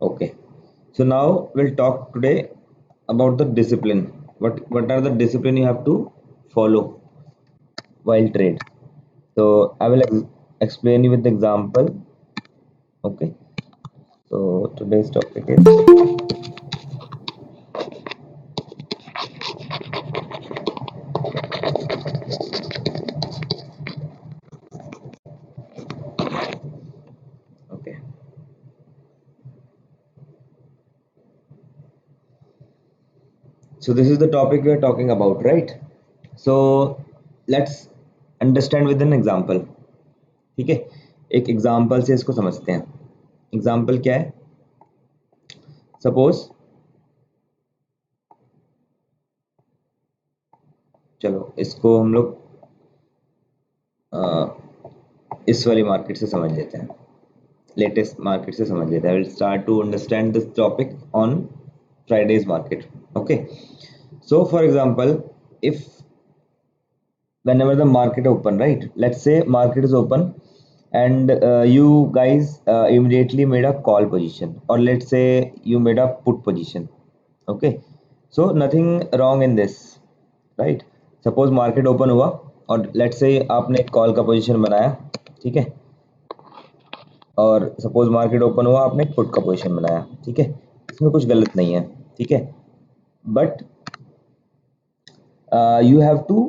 Okay. So now we'll talk today about the discipline. What are the discipline you have to follow while trade? So I will explain you with the example. Okay. So today's topic is okay. So this is the topic we are talking about, right? So let's understand with an example. ठीक है, एक example से इसको समझते हैं. Example क्या है? Suppose चलो इसको हम लोग इस वाली मार्केट से समझ लेते हैं, लेटेस्ट मार्केट से समझ लेते हैं. I will start to understand this topic on Friday's market. Okay. So for example, if whenever the market open, right, let's say market is open and you guys immediately made a call position, or let's say you made a put position. Okay, so nothing wrong in this, right? Suppose market open हुआ और let's say आपने call का position बनाया, ठीक है, और suppose market open हुआ आपने पुट का पोजीशन बनाया, ठीक है, इसमें कुछ गलत नहीं है, ठीक है, but you have to,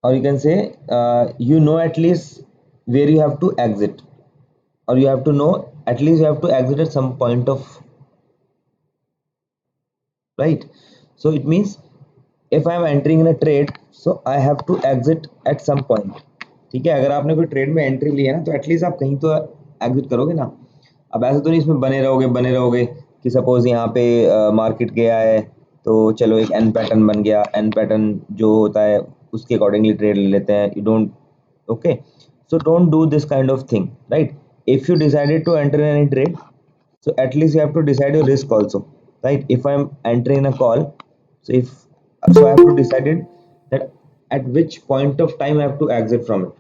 or you can say you know at least where you have to exit, or you have to know at least you have to exit at some point of, right? So it means if I am entering in a trade, so I have to exit at some point. ठीक है, अगर आपने कोई trade में entry ली है ना, तो at least आप कहीं तो एग्जिट करोगे ना. अब ऐसे तो नहीं इसमें बने रहोगे कि सपोज यहाँ पे मार्केट गया है तो चलो एक एन पैटर्न बन गया, एन पैटर्न जो होता है उसके अकॉर्डिंगली ट्रेड ले लेते हैं. You don't, okay, so don't do this kind of thing, right? If you decided to enter in any trade, so at least you have to decide your risk also, right? If I'm entering a call, so if so I have to decide it that at which point of time I have to exit from it.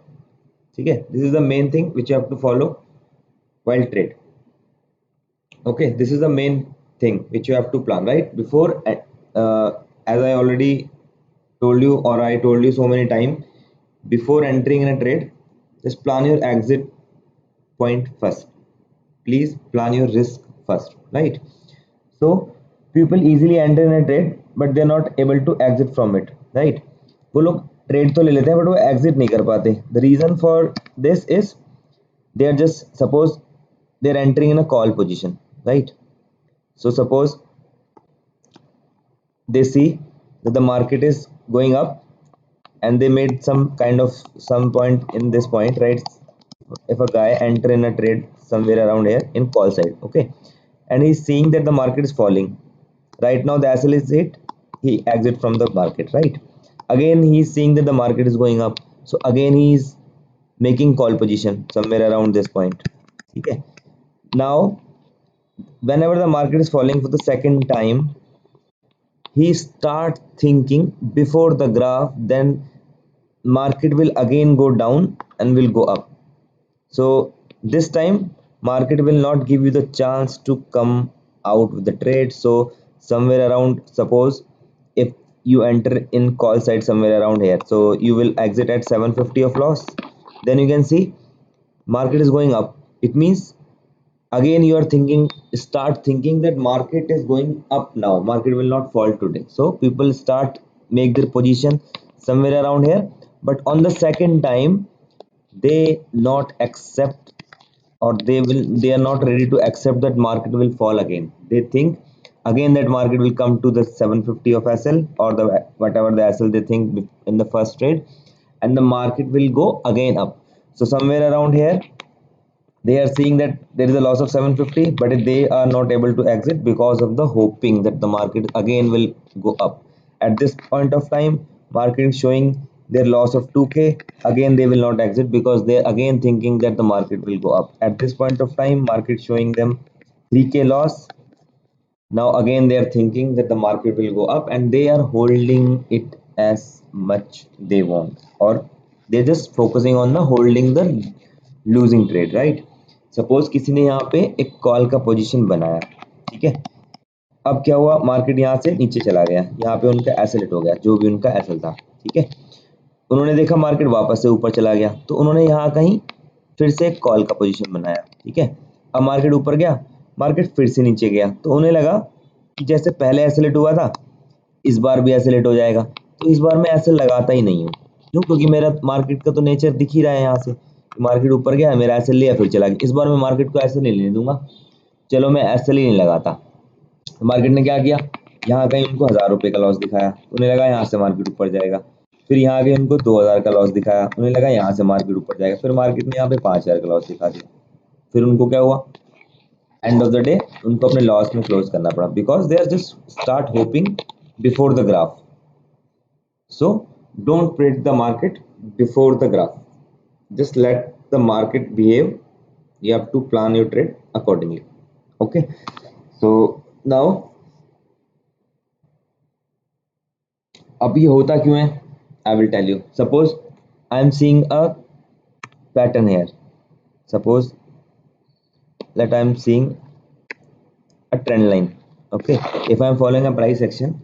Okay, this is the main thing which you have to follow while trade. Okay, this is the main thing which you have to plan right before, uh, as I already told you, or I told you so many times, before entering in a trade, just plan your exit point first. Please plan your risk first, right? So people easily enter in a trade but they are not able to exit from it, right? वो लोग trade तो ले लेते हैं but वो exit नहीं कर पाते. The reason for this is they are just, suppose they are entering in a call position, right? So suppose they see that the market is going up and they made some kind of some point in this point, right? If a guy enter in a trade somewhere around here in call side, okay, and he's seeing that the market is falling, right now the SL is hit, he exit from the market, right? Again he's seeing that the market is going up, so again he's making call position somewhere around this point. Okay, now whenever the market is falling for the second time, he start thinking before the graph, then market will again go down and will go up. So this time market will not give you the chance to come out with the trade. So somewhere around, suppose if you enter in call side somewhere around here, so you will exit at 750 of loss. Then you can see market is going up, it means again you are thinking, start thinking that market is going up now, market will not fall today, so people start make their position somewhere around here. But on the second time they not accept, or they are not ready to accept that market will fall again. They think again that market will come to the 750 of SL, or the whatever the SL they think in the first trade, and the market will go again up. So somewhere around here they are seeing that there is a loss of 750, but they are not able to exit because of the hoping that the market again will go up. At this point of time market is showing their loss of 2k, again they will not exit because they are again thinking that the market will go up. At this point of time market showing them 3k loss, now again they are thinking that the market will go up and they are holding it as much they want, or they're just focusing on the holding the losing trade, right? Suppose किसी ने यहाँ पे एक call का position बनाया, ठीक है। अब क्या हुआ, मार्केट यहाँ से नीचे चला गया, यहाँ पे उनका एसएल हो गया, जो भी उनका एसएल था, ठीक है। उन्होंने देखा मार्केट वापस से ऊपर चला गया, तो उन्होंने यहाँ कहीं फिर से एक कॉल का पोजीशन बनाया, ठीक है। अब मार्केट ऊपर गया, मार्केट फिर से नीचे गया, तो उन्हें लगा कि जैसे पहले एसएल हुआ था इस बार भी एसएल हो जाएगा, तो इस बार मैं एसएल लगाता ही नहीं हूँ। क्यों? क्योंकि मेरा मार्केट का तो नेचर दिख ही रहा है यहाँ से, मार्केट ऊपर गया, मेरा एसएल लिया, फिर चला गया। इस बार मैं मार्केट को ऐसे नहीं लेने दूंगा, चलो मैं एसएल ही नहीं लगाता। तो मार्केट ने क्या किया, यहाँ कहीं उनको 1000 रुपये का लॉस दिखाया, उन्हें लगा यहाँ से मार्केट ऊपर जाएगा। फिर यहाँ कहीं उनको 2000 का लॉस दिखाया, उन्हें लगा यहाँ से मार्केट ऊपर जाएगा। फिर मार्केट ने यहाँ पे 5000 का लॉस दिखा दिया। फिर उनको क्या हुआ, एंड ऑफ द डे उनको अपने लॉस में क्लोज करना पड़ा, because they are just start hoping before the graph. So don't trade the market before the graph. Just let the market behave. You have to plan your trade accordingly. Okay. So now अभी होता क्यों है? I will tell you. Suppose I am seeing a pattern here. Suppose that I am seeing a trend line. Okay. If I am following a price action,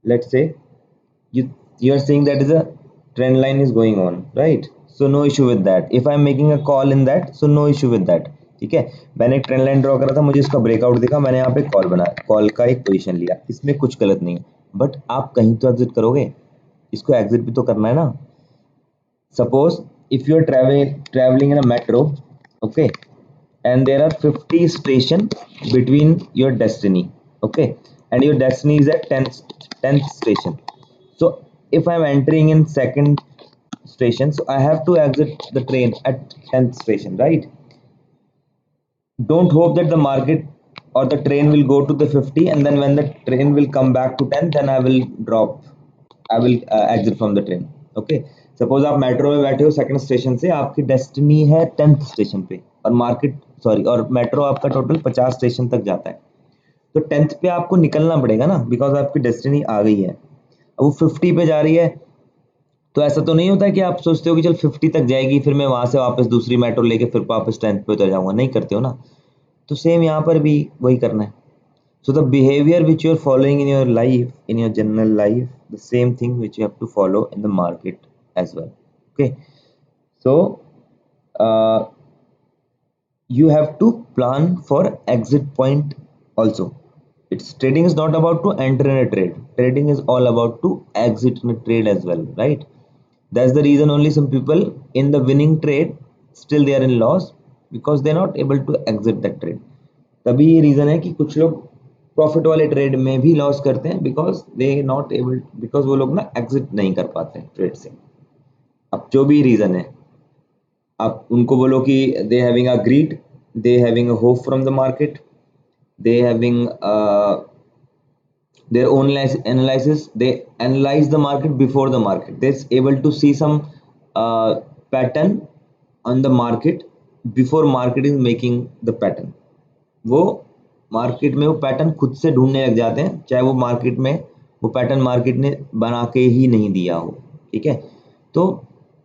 let's say you are seeing that is a trend line is going on, right? So no issue with that. If I'm making a call in that, so no issue with that. ठीक है, मैंने एक trend line draw करा था, मुझे इसका breakout दिखा, मैंने यहाँ पे कॉल बनाया, कॉल का एक पोजीशन लिया, इसमें कुछ गलत नहीं है। बट आप कहीं तो एग्जिट करोगे, इसको एग्जिट भी तो करना है ना। Suppose if you are travelling in a metro, okay, and there are 50 station between your destiny, okay, and your destiny is at 10th station. So if I'm entering in second station, so I have to exit the train at 10th station, right? Don't hope that the market or the train will go to the 50 and then when the train will come back to 10 then I will drop, I will exit from the train, okay. Suppose आप metro में बैठे हो, second station से आपकी destiny है 10th station पे, और market sorry और मेट्रो आपका टोटल 50 स्टेशन तक जाता है, तो 10th पे आपको निकलना पड़ेगा ना, बिकॉज आपकी डेस्टिनी आ गई है। अब वो 50 पे जा रही है, तो ऐसा तो नहीं होता है कि आप सोचते हो कि चल 50 तक जाएगी, फिर मैं वहां से वापस दूसरी मेट्रो लेके फिर वापस 10th पे उतर जाऊंगा, नहीं करते हो ना। तो सेम यहाँ पर भी वही करना है। So the behavior which you are following in your life, in your general life, the same thing which you have to follow in the market as well. Okay. So uh, you have to plan for exit point also. It's trading is not about to enter in a trade. Trading is all about to exit in a trade as well, right? That's the reason only some people in the winning trade still they are in loss because they're not able to exit that trade. तभी ये reason है कि कुछ लोग profit वाले trade में भी loss करते हैं, because they not able, because वो लोग ना एग्जिट नहीं कर पाते हैं ट्रेड से। अब जो भी रीजन है, आप उनको बोलो कि they having a greed, they having a hope from the market, they having their own analysis, they analyze the market before the market, they're able to see some pattern on the market before market is making the pattern। वो market में वो pattern खुद से ढूंढने लग जाते हैं, चाहे वो मार्केट में वो पैटर्न मार्केट ने बना के ही नहीं दिया हो, ठीक है। तो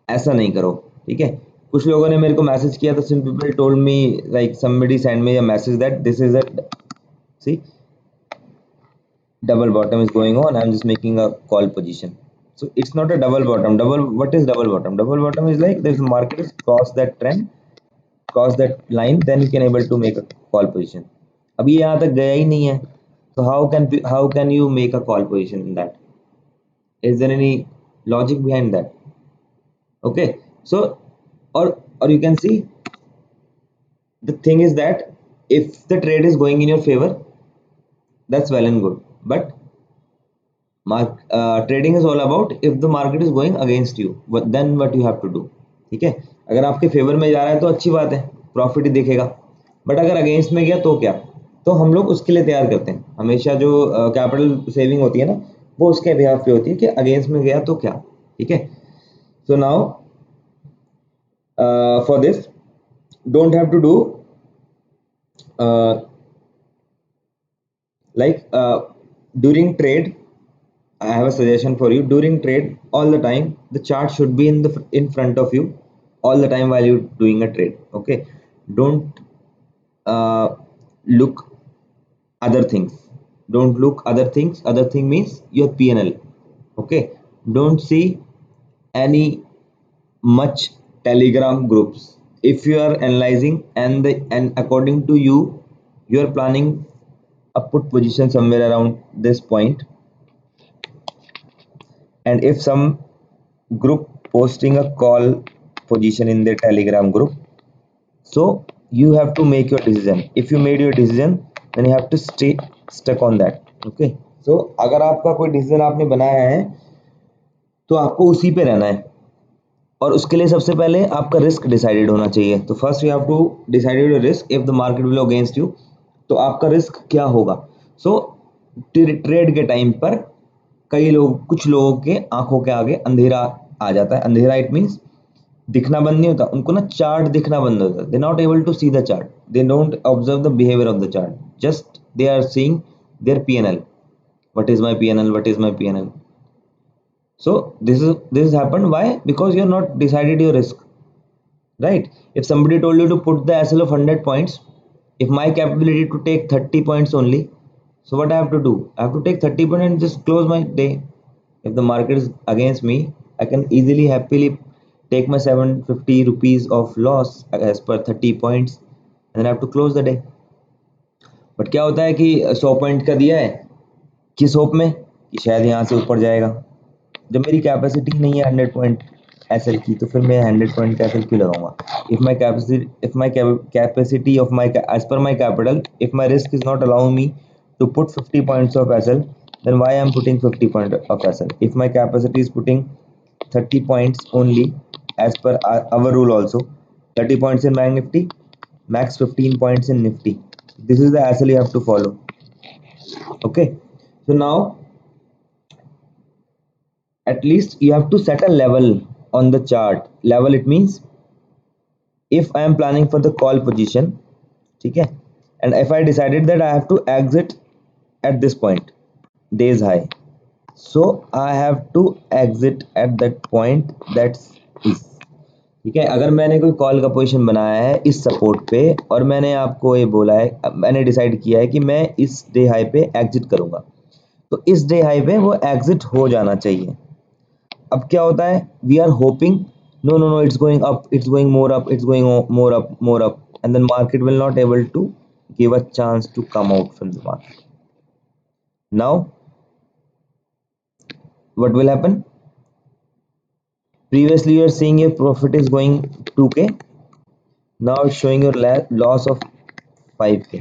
ऐसा नहीं करो, ठीक है। कुछ लोगों ने मेरे को मैसेज किया था, some people told me like somebody sent me a message that this is a see double bottom is going on, I'm just making a call position. So it's not a double bottom. What is double bottom? Double bottom is like there's market is cross that trend, cross that line, then you can able to make a call position। अभी यहाँ तक गया ही नहीं है, तो how can you make a call position in that? Is there any logic behind that? Okay, so or you can see the thing is that if the trade is going in your favor, that's well and good, but trading is all about if the market is going against you, then what you have to do, ठीक है। अगर आपके favour में जा रहा है तो अच्छी बात है, प्रॉफिट ही दिखेगा, बट अगर अगेंस्ट में गया तो क्या? तो हम लोग उसके लिए तैयार करते हैं हमेशा, जो कैपिटल सेविंग होती है ना, वो उसके बिहाफ पे होती है कि अगेंस्ट में गया तो क्या, ठीक है। So now for this don't have to do like during trade, I have a suggestion for you. During trade, all the time the chart should be in front of you all the time while you're doing a trade, okay. Don't look other things. Don't look other things. Other thing means your PNL. Okay, don't see any much telegram groups. If you are analyzing and according to you, you are planning a put position somewhere around this point, and if some group posting a call position in the telegram group, so you have to make your decision. If you made your decision, then you have to stay stuck on that. Okay, so अगर आपका कोई decision आपने बनाया है तो आपको उसी पे रहना है, और उसके लिए सबसे पहले आपका रिस्क डिसाइडेड होना चाहिए। तो first you have to decided your risk. If the market will against you, तो आपका रिस्क क्या होगा। सो ट्रेड के टाइम पर कई लोग, कुछ लोगों के आंखों के आगे अंधेरा आ जाता है। अंधेरा इट मीन्स दिखना बंद नहीं होता उनको ना, चार्ट दिखना बंद होता है। They not able to see the chart, they don't observe the behaviour of the chart, just they are seeing their PNL, what is my PNL, what is my PNL. So this is happened. Why? Because you are not decided your risk, right? If somebody told you to put the SL of 100 points, if my capability to take 30 points only, so what I have to do? I have to take 30 points and just close my day. If the market is against me, I can easily happily take my 750 rupees of loss as per 30 points, and then I have to close the day. But क्या होता है कि 100 point का दिया है, किस hope में कि शायद यहाँ से ऊपर जाएगा। जब मेरी कैपेसिटी नहीं है 100 पॉइंट एसएल की, तो फिर मैं 100 पॉइंट का एसएल क्यों लगाऊंगा। If my capacity of my edge per my capital, if my risk is not allowing me to put 50 points of SL, then why I'm putting 50 point of SL? If my capacity is putting 30 points only, as per our rule also, 30 points in Bank Nifty, max 15 points in Nifty. This is the SL you have to follow. Okay, so now at least you have to set a level on the chart. Level it means if I am planning for the call position, ठीक है, and if I decided that I have to exit at this point, days high, so I have to exit at that point, that's is, ठीक है। अगर मैंने कोई call का position बनाया है इस सपोर्ट पे, और मैंने आपको ये बोला है, मैंने डिसाइड किया है कि मैं इस डे हाई पे एग्जिट करूंगा, तो इस डे हाई पे वो एग्जिट हो जाना चाहिए। अब क्या होता है, we are hoping no no no it's going up, it's going more up, it's going more up, and then market will not able to give a chance to come out from the market. Now what will happen? Previously you are seeing your profit is going 2k, now it's showing your loss of 5k.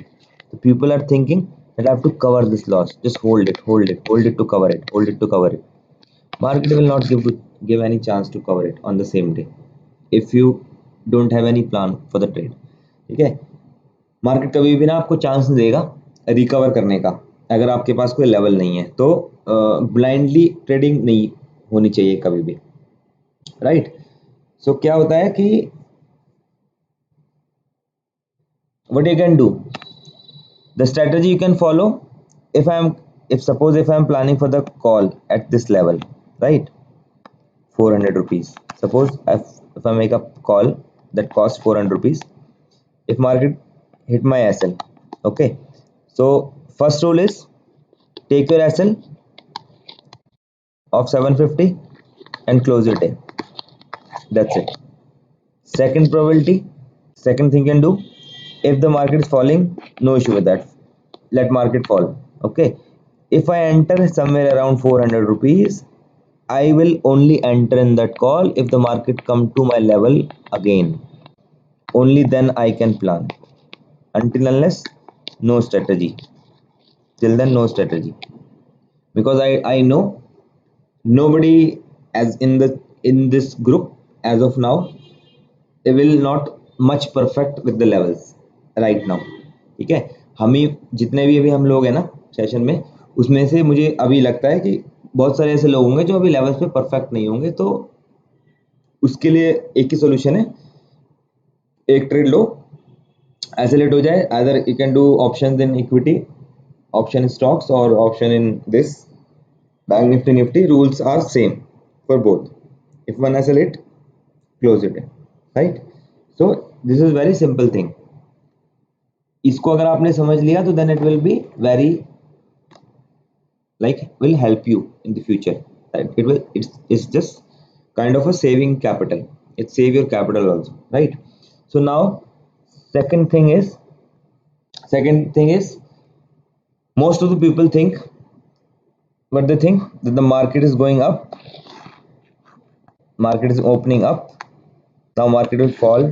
The people are thinking that I have to cover this loss, just hold it, hold it, hold it to cover it, hold it to cover it. Market will not give any chance to cover it on the same day if you don't have any plan for the trade, ठीक है। Market कभी भी ना आपको chance नहीं देगा recover करने का, अगर आपके पास कोई लेवल नहीं है। तो ब्लाइंडली ट्रेडिंग नहीं होनी चाहिए कभी भी, राइट। सो क्या होता है कि what you can do, the strategy you can follow, if I'm planning for the call at this level, right, 400 rupees, suppose if I make a call that costs 400 rupees, if market hit my SL, okay, so first rule is take your SL of 750 and close your day, that's it. Second probability, second thing you can do, if the market is falling, no issue with that, let market fall, okay. If I enter somewhere around 400 rupees, I will only enter in that call if the market come to my level again, only then I can plan. Until unless, no strategy, till then no strategy, because I know nobody as in this group as of now, they will not much perfect with the levels right now, ठीक है। हम ही जितने भी अभी हम लोग हैं ना सेशन में, उसमें से मुझे अभी लगता है कि बहुत सारे ऐसे लोग होंगे जो अभी लेवल्स पे परफेक्ट नहीं होंगे। तो उसके लिए एक ही सोल्यूशन है, एक ट्रेड लो, आइसोलेट हो जाए। Other you can do option in equity, option in stocks और option in this bank Nifty rules are same for both. If one isolate, close it, right? So this is very simple thing. इसको अगर आपने समझ लिया तो then it will be very like will help you in the future, right? It's just kind of a saving capital. It save your capital also, right? So now second thing is most of the people think, what they think, that the market is going up, market is opening up, now market will fall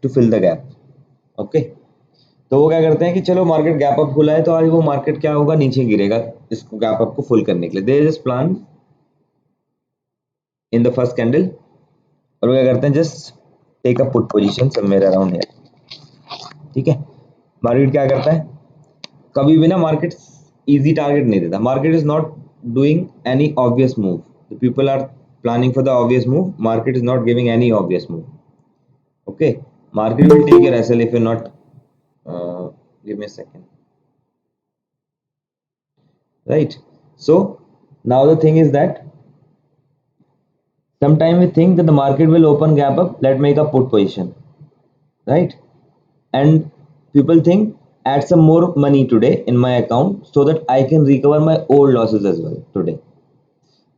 to fill the gap. Okay, तो वो क्या करते हैं कि चलो market gap up खुला है तो आज वो मार्केट क्या होगा, नीचे गिरेगा इसको गैप अप को फुल करने के लिए. They just plan in the first candle, और वो क्या करते हैं, just take a put position somewhere around here. ठीक है, मार्केट क्या करता है, कभी भी ना मार्केट इजी टारगेट नहीं देता. Market is not doing any obvious move. The people are planning for the obvious move. Market is not giving any obvious move. Okay, market will take your SL if you not give me a second. Right, so now the thing is that sometimes we think that the market will open gap up, let make a put position, right? And people think add some more money today in my account so that I can recover my old losses as well today.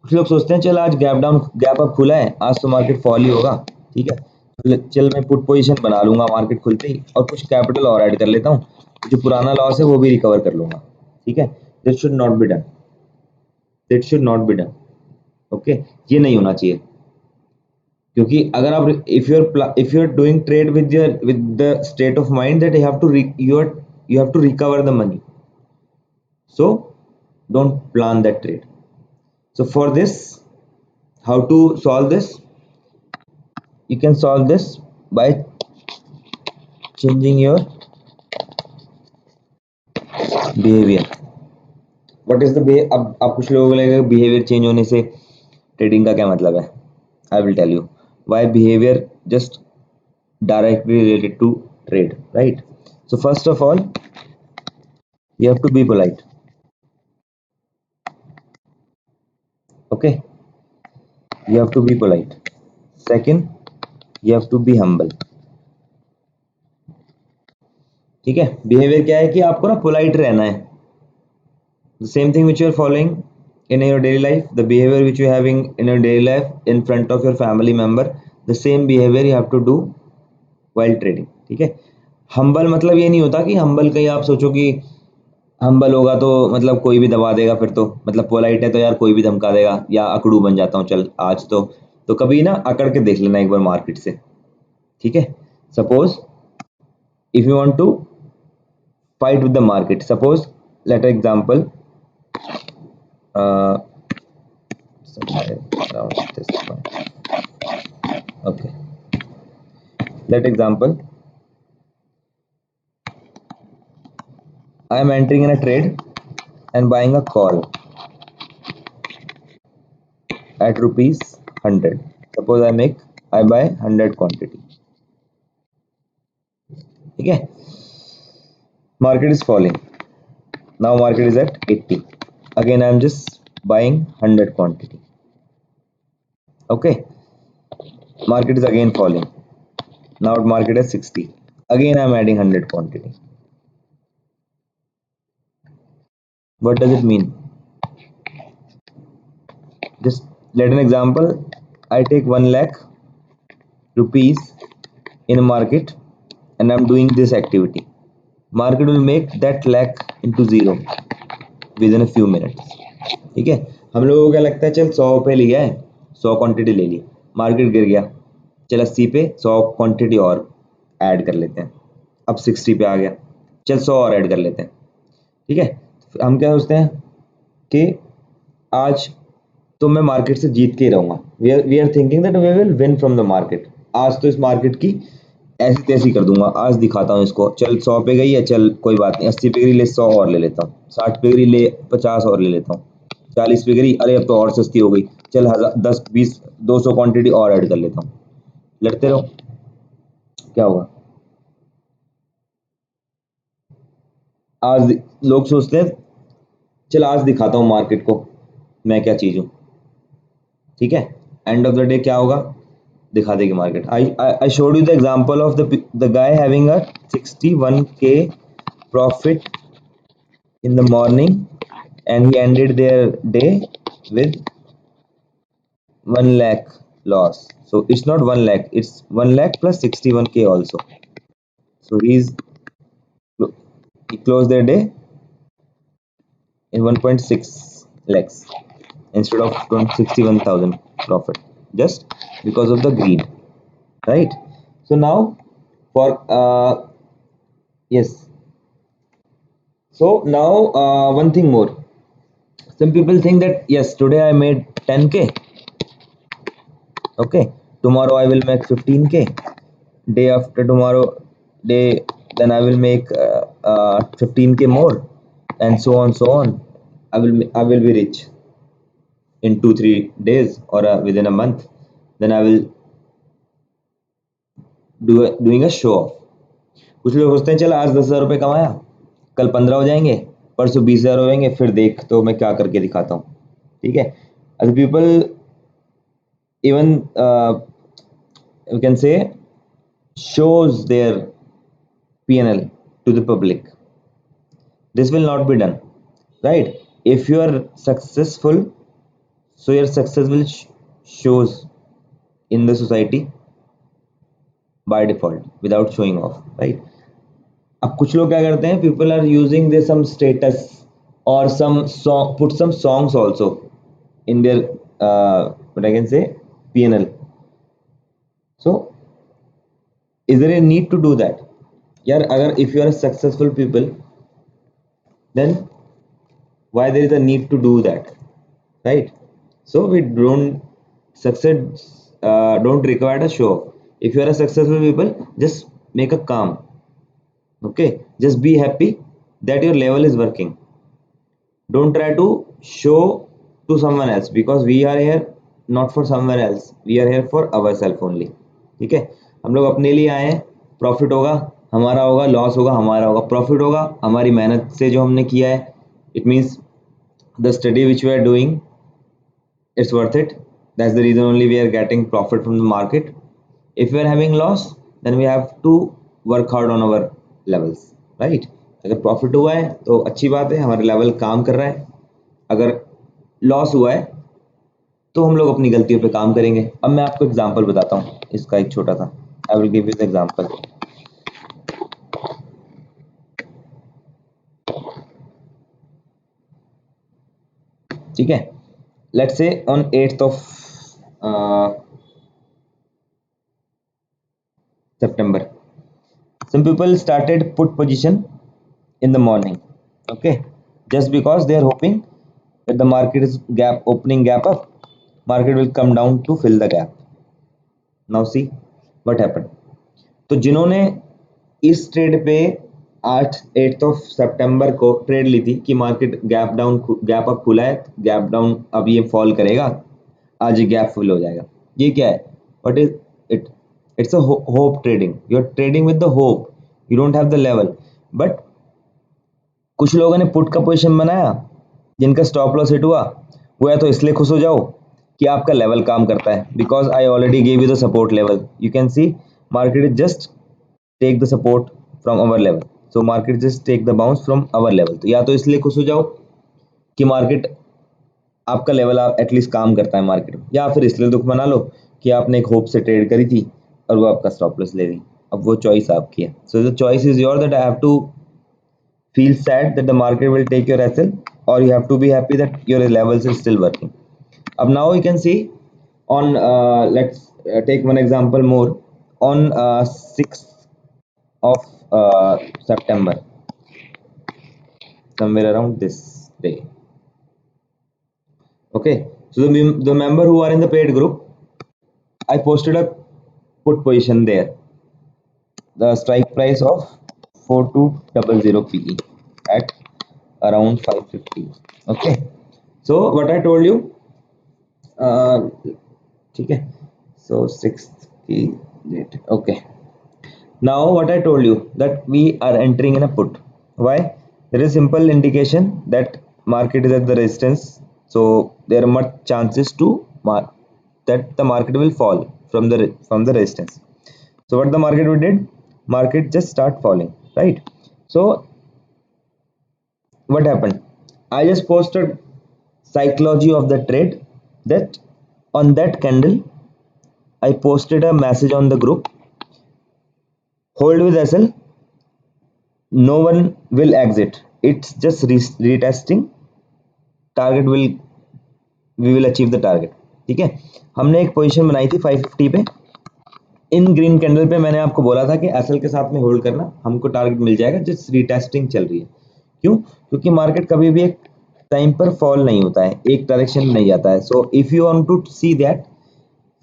कुछ लोग सोचते हैं चल आज gap up खुला है, आज तो मार्केट फॉल ही होगा, ठीक है, चल मैं पुट पोजीशन बना लूंगा मार्केट खुलते ही और कुछ कैपिटल और ऐड कर लेता हूँ, जो पुराना लॉस है वो भी रिकवर कर लूंगा. ठीक है, that should not be done. That should not be done. Okay, ये नहीं होना चाहिए. क्योंकि अगर आप if you are doing trade with the state of mind that you have to recover the money, so don't plan that trade. So for this, how to solve this, you can solve this by changing your behavior. what is the अब कुछ लोगों को लगेगा behaviour change होने से trading का क्या मतलब है. I will tell you why behavior just directly related to trade, right? So first of all, you have to be polite. Okay, you have to be polite. Second, you have to be humble. ठीक है, behaviour क्या है कि आपको ना polite रहना है. The same thing which you are following in your daily life, the behavior which you are having in your daily life in front of your family member, the same behavior you have to do while trading. ठीक है, humble मतलब ये नहीं होता कि humble कहीं आप सोचो कि हम्बल होगा तो मतलब कोई भी दबा देगा, फिर तो मतलब पोलाइट है तो यार कोई भी धमका देगा या अकड़ू बन जाता हूँ चल आज तो कभी ना अकड़ के देख लेना एक बार मार्केट से. ठीक है, suppose if you want to fight with the market, suppose let example somewhere around this point. Okay, let example I am entering in a trade and buying a call at rupees 100. suppose I buy 100 quantity. ठीक है, market is falling, now market is at 80, again I am just buying 100 quantity. Okay, market is again falling, now market is 60, again I am adding 100 quantity. What does it mean? Just let an example, I take 1 lakh rupees in a market and I'm doing this activity. Market will make that lakh into zero within a few minutes. ठीक है, हम लोगों को क्या लगता है, चल 100 पे लिया है, 100 क्वांटिटी ले ली, मार्केट गिर गया, चल 80 पे 100 क्वांटिटी और ऐड कर लेते हैं, अब 60 पे आ गया, चल 100 और ऐड कर लेते हैं. ठीक है, हम क्या सोचते हैं कि आज तो मैं मार्केट से जीत के ही रहूंगा. We are thinking that we will win from the market. आज तो इस मार्केट की ऐसी तैसी कर दूंगा, आज दिखाता हूँ इसको, चल 100 पे गई है, चल कोई बात नहीं, 80 पे गिरी ले 100 और ले लेता हूँ, 60 पे गिरी ले 50 और ले लेता हूँ, 40 पे गिरी अरे अब तो और सस्ती हो गई, चल 10 20 200 क्वांटिटी और ऐड कर लेता हूँ. लड़ते रहो, क्या होगा. आज लोग सोचते हैं चल आज दिखाता हूँ मार्केट को मैं क्या चीज हूँ. ठीक है, एंड ऑफ द डे क्या होगा, दिखा देगी market. I showed you the example of the guy having a 61k profit in the morning, and he ended their day with 1 lakh loss. So it's not 1 lakh, it's 1 lakh plus 61k also. So he closed their day in 1.6 lakhs instead of 61,000 profit, just because of the greed, right? So now for yes, so now one thing more. Some people think that yes, today I made 10k, okay, tomorrow I will make 15k, day after tomorrow day, then I will make 15k more, and so on, so on. I will be rich in 2 3 days, or within a month. Then I will doing a show off. कुछ लोग सोचते हैं चल आज 10,000 रुपये कमाया, कल 15 हो जाएंगे, परसों 20,000 हो जाएंगे, फिर देख तो मैं क्या करके दिखाता हूँ. ठीक है. Other people even you can say shows their P&L to the public. This will not be done, right? If you are successful, so your success will shows in the society by default without showing off, right? अब कुछ लोग क्या करते हैं, people are using their some status or some song, put some songs also in their what I can say P&L. So is there a need to do that? यार अगर if you are a successful people, then why there is a need to do that, right? So we don't success don't require a show. If you are a successful people, just make a calm, okay, just be happy that your level is working. Don't try to show to someone else, because we are here not for someone else, we are here for ourselves only. ठीक है. हम लोग अपने लिए आए हैं. Profit होगा हमारा, होगा लॉस होगा हमारा, होगा प्रॉफिट होगा हमारी मेहनत से जो हमने किया है. It means the study which we are doing, it's worth it. That's the reason only we are getting profit from the market. If we are having loss, then we have to work hard on our levels, right? अगर profit हुआ है तो अच्छी बात है, हमारा level काम कर रहा है. अगर लॉस हुआ है तो हम लोग अपनी गलतियों पे काम करेंगे. अब मैं आपको एग्जांपल बताता हूँ इसका एक छोटा सा. I will give you the example. ठीक है. Let's say on 8th of September, some people started put position in the morning, okay, just because they are hoping that the market is opening gap up, market will come down to fill the gap. Now see what happened. तो जिन्होंने इस trade पे 8th of September को trade ली थी कि market gap up खुला है, gap down अब ये फॉल करेगा, आज ये गैप फिल हो जाएगा. ये क्या है? What is it? It's a hope trading. You are trading with the hope, you don't have the level. But कुछ लोगों ने पुट का पोजीशन बनाया, जिनका स्टॉप लॉस हिट हुआ, वो या तो इसलिए खुश हो जाओ कि आपका लेवल काम करता है, because I already gave you the support level. You can see market is just take the support from our level, so market just take the bounce from our level. तो या तो इसलिए खुश हो जाओ कि मार्केट आपका लेवल आप एटलीस्ट काम करता है मार्केट में, या फिर इसलिए दुख मना लो कि आपने एक होप से ट्रेड करी थी और वो आपका स्टॉप लॉस ले गई. अब वो चॉइस आपकी है. So the choice is your, that I have to feel sad that the market will take your SL, or you have to be happy that your levels is still working. Now you can see on let's take one example more. On 6th of September, somewhere around this day, okay, so the member who are in the paid group, I posted a put position there, the strike price of 4200 PE at around 550. Okay, so what I told you, ठीक है, so 6th की date. Okay, now what I told you, that we are entering in a put. Why? There is simple indication that market is at the resistance, so there are much chances to that the market will fall. from the resistance. So what the market did? Market just start falling, right? So what happened? I just posted psychology of the trade, that on that candle I posted a message on the group: hold with SL, no one will exit. It's just retesting. Target will We will achieve the target. ठीक है, हमने एक position बनाई थी 550 पे इन green candle पे। मैंने आपको बोला था कि एसएल के साथ में होल्ड करना, हमको टारगेट मिल जाएगा। जिस रीटेस्टिंग चल रही है, क्यों? क्योंकि मार्केट कभी भी एक टाइम पर फॉल नहीं होता है, एक डायरेक्शन में नहीं जाता है। So if you want to see that,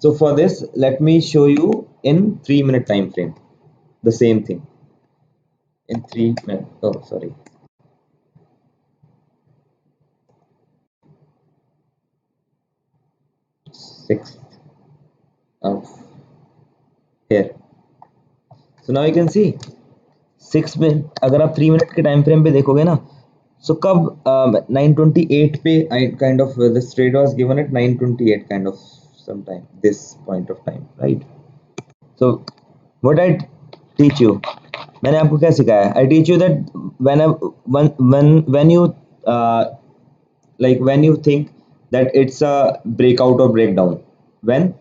so for this let me show you in 3 minute time frame the same thing in 3 minutes. Oh sorry, 6th of here. So now you can see 6 minute, अगर आप 3 minute के time frame पे देखोगे ना, सो कब 928 पे kind of this trade was given at 928 kind of some time this point of time, right? So what I teach you, मैंने आपको क्या सिखाया? I teach you that when you like when you think that it's a breakout or breakdown, when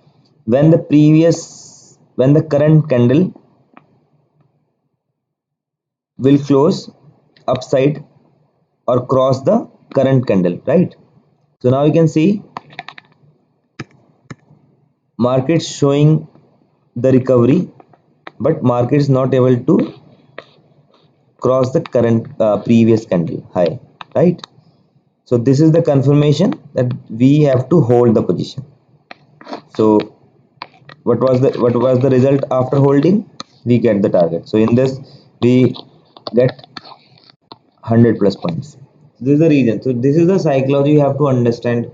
when the previous when the current candle will close upside or cross the current candle, right? So now you can see market showing the recovery, but market is not able to cross the current previous candle high, right? So this is the confirmation that we have to hold the position. So what was the result after holding? We get the target. So in this we get 100 plus points. This is the reason. So this is the psychology you have to understand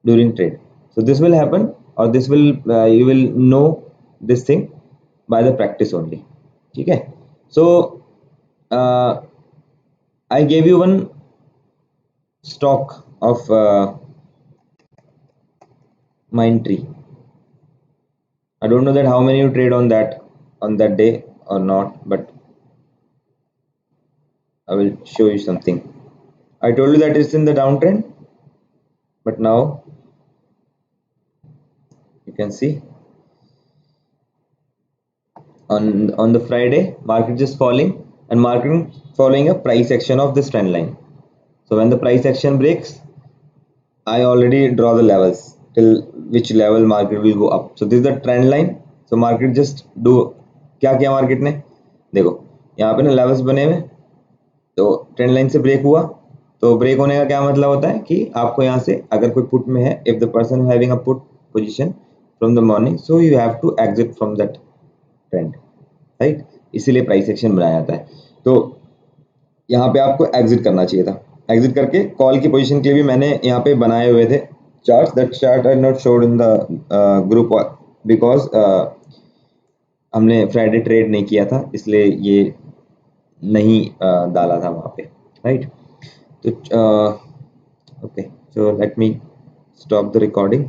during trade. So this will happen, or this will you will know this thing by the practice only. Okay. So I gave you one stock of Mindtree. I don't know that how many you trade on that day or not, but I will show you something. I told you that it's in the downtrend, but now you can see on the Friday market is falling, and market following a price action of this trend line. So when the price action breaks, I already draw the levels till which level market will go up. So this is the trend line. So market just do क्या किया market ने, देखो यहाँ पे ना levels बने हुए, तो ट्रेंड लाइन से ब्रेक हुआ। तो ब्रेक होने का क्या मतलब होता है कि आपको यहाँ से अगर कोई पुट में है, if the person having a put position from the morning, so you have to exit from that trend, right? इसीलिए प्राइस एक्शन बनाया जाता है। तो यहाँ पे आपको एग्जिट करना चाहिए था। एग्जिट करके कॉल की पोजीशन के लिए भी मैंने यहाँ पे बनाए हुए थे charts. That chart are not shown in the group because हमने फ्राइडे ट्रेड नहीं किया था, इसलिए ये नहीं डाला था वहाँ पे, राइट? तो okay, so let me stop the recording.